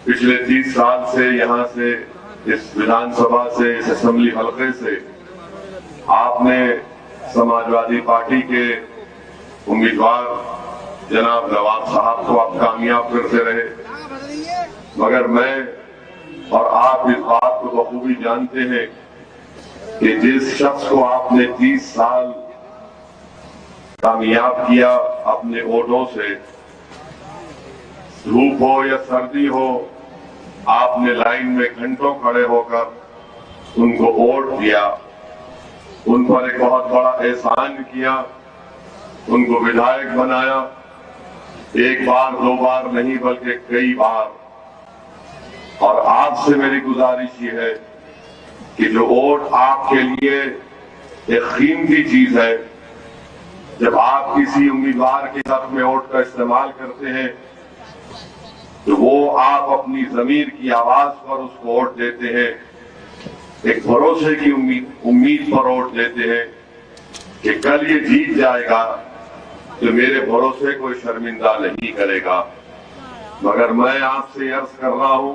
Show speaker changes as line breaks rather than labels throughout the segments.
पिछले 30 साल से यहाँ से इस विधानसभा से इस असेंबली हलके से आपने समाजवादी पार्टी के उम्मीदवार जनाब नवाब साहब को आप कामयाब करते रहे, मगर मैं और आप इस बात को बखूबी जानते हैं कि जिस शख्स को आपने 30 साल कामयाब किया अपने वोटों से, धूप हो या सर्दी हो, आपने लाइन में घंटों खड़े होकर उनको वोट दिया, उन पर एक बहुत बड़ा एहसान किया, उनको विधायक बनाया, एक बार दो बार नहीं बल्कि कई बार। और आपसे मेरी गुजारिश ये है कि जो वोट आपके लिए एक कीमती चीज है, जब आप किसी उम्मीदवार के हक में वोट का इस्तेमाल करते हैं तो वो आप अपनी जमीर की आवाज पर उसको वोट देते हैं, एक भरोसे की उम्मीद पर वोट देते हैं कि कल ये जीत जाएगा तो मेरे भरोसे को शर्मिंदा नहीं करेगा। मगर मैं आपसे अर्ज कर रहा हूं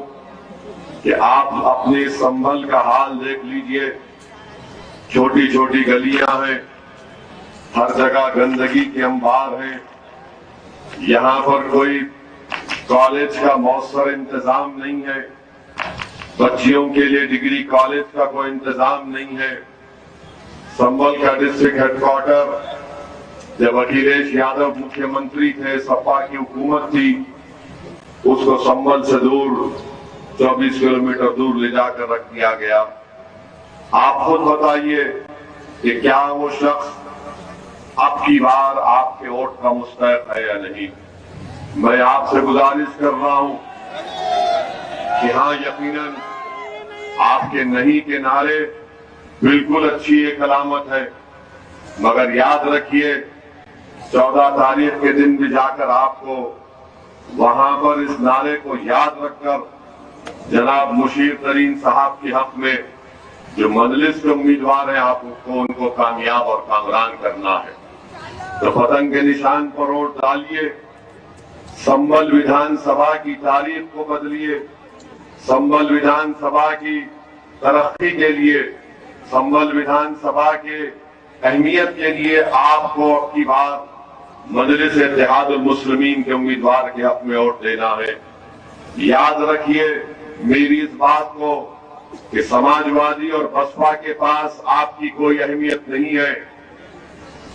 कि आप अपने संभल का हाल देख लीजिए, छोटी छोटी गलियां हैं, हर जगह गंदगी के अंबार हैं, यहाँ पर कोई कॉलेज का मौसर इंतजाम नहीं है, बच्चियों के लिए डिग्री कॉलेज का कोई इंतजाम नहीं है। संभल का डिस्ट्रिक्ट हेडक्वार्टर जब अखिलेश यादव मुख्यमंत्री थे, सपा की हुकूमत थी, उसको संभल से दूर 24 किलोमीटर दूर ले जाकर रख दिया गया। आप खुद बताइए कि क्या वो शख्स अब की बार आपके वोट का मुस्तहिक है या नहीं। मैं आपसे गुजारिश कर रहा हूं कि हाँ, यकीनन आपके नहीं के नारे बिल्कुल अच्छी एक अलामत है, मगर याद रखिए 14 तारीख के दिन भी जाकर आपको वहां पर इस नारे को याद रखकर जनाब मुशीर तरीन साहब के हक में जो मजलिस के उम्मीदवार हैं, आपको उनको कामयाब और कामरान करना है। तो पतंग के निशान पर वोट डालिए, संभल विधानसभा की तारीख को बदलिए, संभल विधानसभा की तरक्की के लिए, संभल विधानसभा के अहमियत के लिए आपको अब की बार मजलिस इत्तेहादुल मुस्लिमीन के उम्मीदवार के हक में वोट देना है। याद रखिए मेरी इस बात को कि समाजवादी और बसपा के पास आपकी कोई अहमियत नहीं है।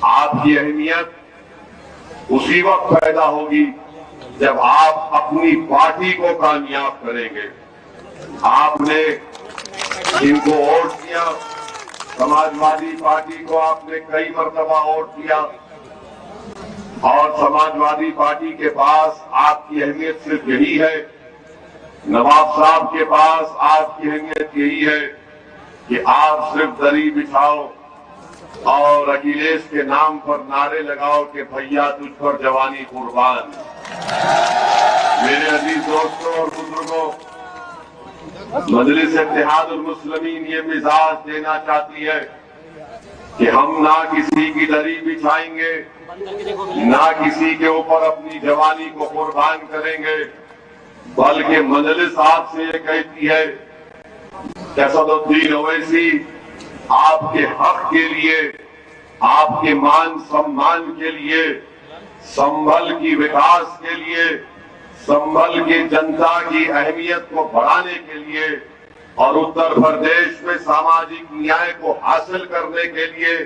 आपकी अहमियत उसी वक्त पैदा होगी जब आप अपनी पार्टी को कामयाब करेंगे। आपने इनको वोट दिया, समाजवादी पार्टी को आपने कई मरतबा वोट दिया और समाजवादी पार्टी के पास आपकी अहमियत सिर्फ यही है, नवाब साहब के पास आपकी अहमियत यही है कि आप सिर्फ दरी बिछाओ और अखिलेश के नाम पर नारे लगाओ कि भैया तुझ पर जवानी कुर्बान। मेरे अजीज दोस्तों और बुजुर्गों, मजलिस इत्तेहादुल मुस्लिमीन ये मिजाज देना चाहती है कि हम ना किसी की दरी बिछाएंगे, ना किसी के ऊपर अपनी जवानी को कुर्बान करेंगे, बल्कि मजलिस आपसे ये कहती है कि असदुद्दीन ओवैसी आपके हक के लिए, आपके मान सम्मान के लिए, संभल की विकास के लिए, संभल की जनता की अहमियत को बढ़ाने के लिए और उत्तर प्रदेश में सामाजिक न्याय को हासिल करने के लिए,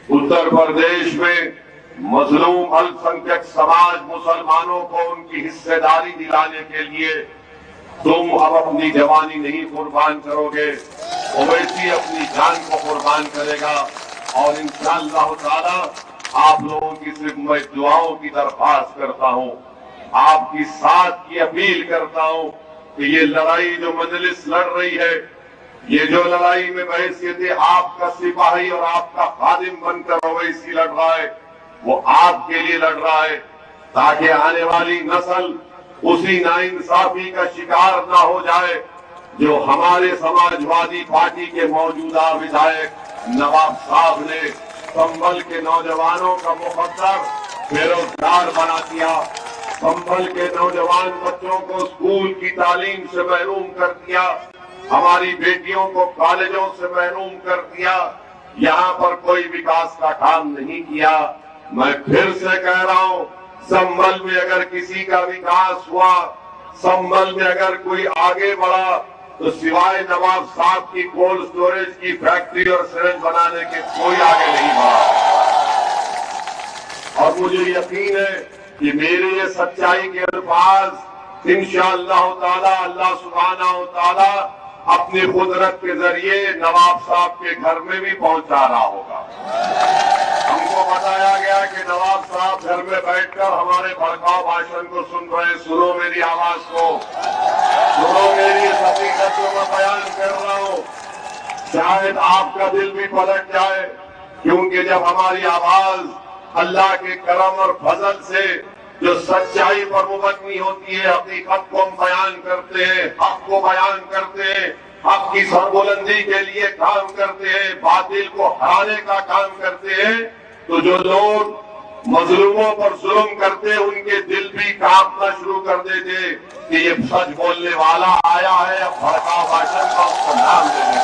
उत्तर प्रदेश में मजलूम अल्पसंख्यक समाज मुसलमानों को उनकी हिस्सेदारी दिलाने के लिए तुम अब अपनी जवानी नहीं कुर्बान करोगे, ओवैसी अपनी जान को कुर्बान करेगा। और इंशाअल्लाह ताला आप लोगों की सिर्फ मैं दुआओं की दरख्वास्त करता हूं, आपकी साथ की अपील करता हूं कि ये लड़ाई जो मजलिस लड़ रही है, ये जो लड़ाई में बहैसियत आपका सिपाही और आपका खादिम बनकर ओवैसी लड़ रहा है, वो आपके लिए लड़ रहा है ताकि आने वाली नस्ल उसी नाइंसाफी का शिकार ना हो जाए जो हमारे समाजवादी पार्टी के मौजूदा विधायक नवाब साहब ने संभल के नौजवानों का मुकद्दर बेरोजगार बना दिया, संभल के नौजवान बच्चों को स्कूल की तालीम से महरूम कर दिया, हमारी बेटियों को कॉलेजों से महरूम कर दिया, यहाँ पर कोई विकास का काम नहीं किया। मैं फिर से कह रहा हूँ, संभल में अगर किसी का विकास हुआ, संभल में अगर कोई आगे बढ़ा, तो सिवाय नवाब साहब की कोल्ड स्टोरेज की फैक्ट्री और सिरेंज बनाने के कोई आगे नहीं बढ़ा। और मुझे यकीन है कि मेरे ये सच्चाई के अल्फाज इंशाअल्लाह ताला अल्लाह सुब्हानहू ताला अपनी कुदरत के जरिए नवाब साहब के घर में भी पहुंचा रहा होगा। हमको बताया गया कि नवाब साहब घर में बैठकर हमारे भड़काऊ भाषण को सुन रहे। सुनो मेरी आवाज को, सुनो मेरी इस हकीकत को मैं बयान कर रहा हूँ। शायद आपका दिल भी पलट जाए, क्योंकि जब हमारी आवाज अल्लाह के करम और फजल से जो सच्चाई पर मुबनी होती है, हकीकत को हम बयान करते हैं, हक को बयान करते हैं, हक की सरबुलंदी के लिए काम करते हैं, बातिल को हराने का काम करते हैं, तो जो लोग मजलूमों पर जुल्म करते, उनके दिल भी कांपना शुरू कर देते कि ये सच बोलने वाला आया है, अब भड़काऊ भाषण का उसका नाम दे